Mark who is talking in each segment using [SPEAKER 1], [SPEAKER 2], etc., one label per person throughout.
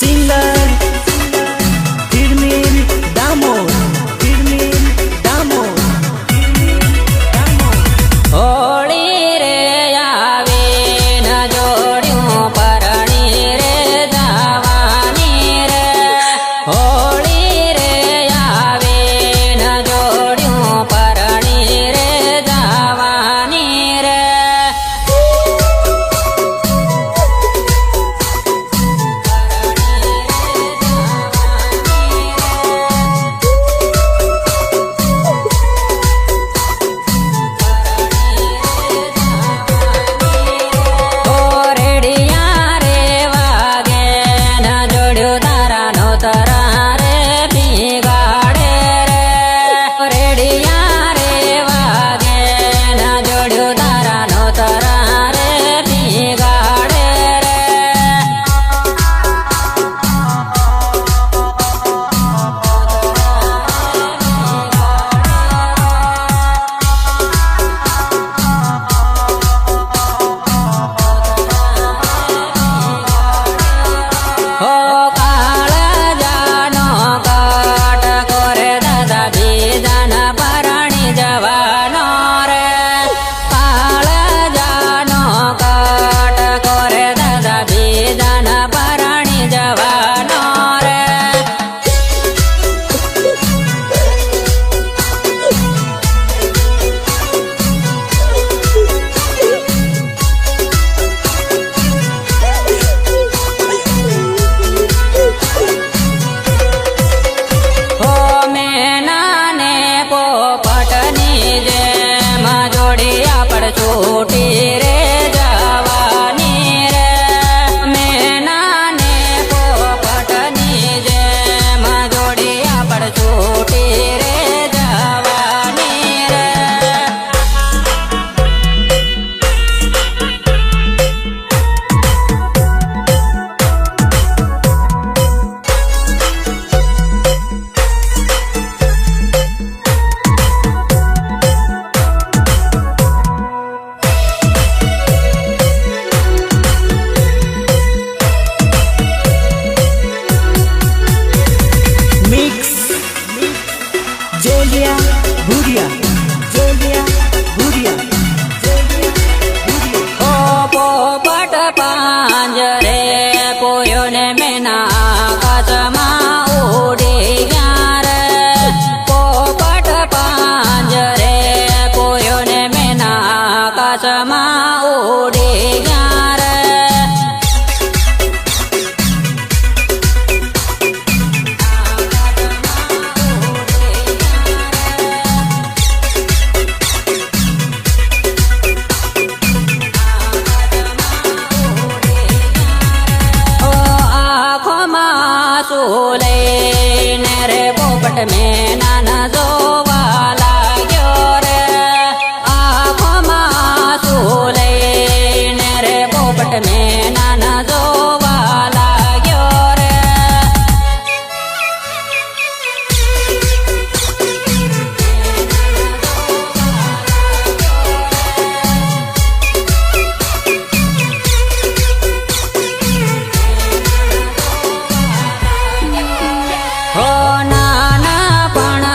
[SPEAKER 1] Singer તિરમિલ દામોદ
[SPEAKER 2] Holi રે આવે ન જોડ્યું પરણી રે જવાની રે હોળી રે આવે ન જોડ્યું પરણી રે જવાની રે છોટી રે જવાની રે મેના ને પોપટની જેમ જોડી આપડ છોટી રે જવાની રે પોપટ પાંજરે પોયો ને મેના આકાશમાં ઉડી ગયા રે પોપટ પાંજરે પોયો ને મેના આકાશમાં ઉડી ગયા રે લઈને રે પોપટ મેના ન જોવા લાગ્યો રે આંખોમાં શું લઈને રે પોપટ મેના ન જોવા લાગ્યો રે હો નાના પણ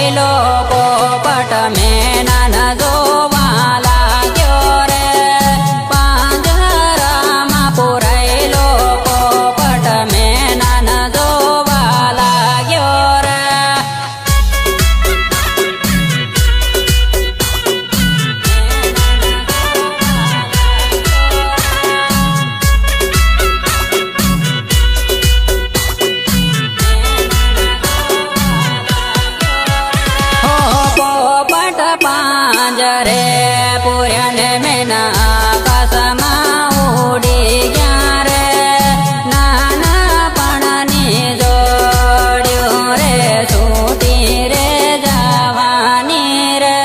[SPEAKER 2] પુરાયેલો પોપટ મેનન જોવા લાગ્યો રે પાંજરામાં પુરાયેલો પોપટ મેનન જોવા લાગ્યો રે પાંજરે પૂર્યાને મેના આકાશમાં ઉડી ગયા રે નાના પણની જોડ્યું રે છૂટી રે જવાની રે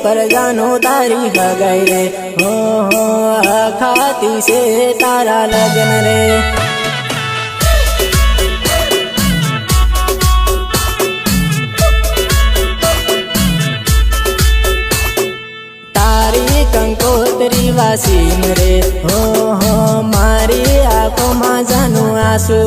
[SPEAKER 1] परजानो तारी हगाई रे हो खाती से तारा लगन रे ઉદાસીન રે. હો મારી આંખોમાં જાનું આંસુ.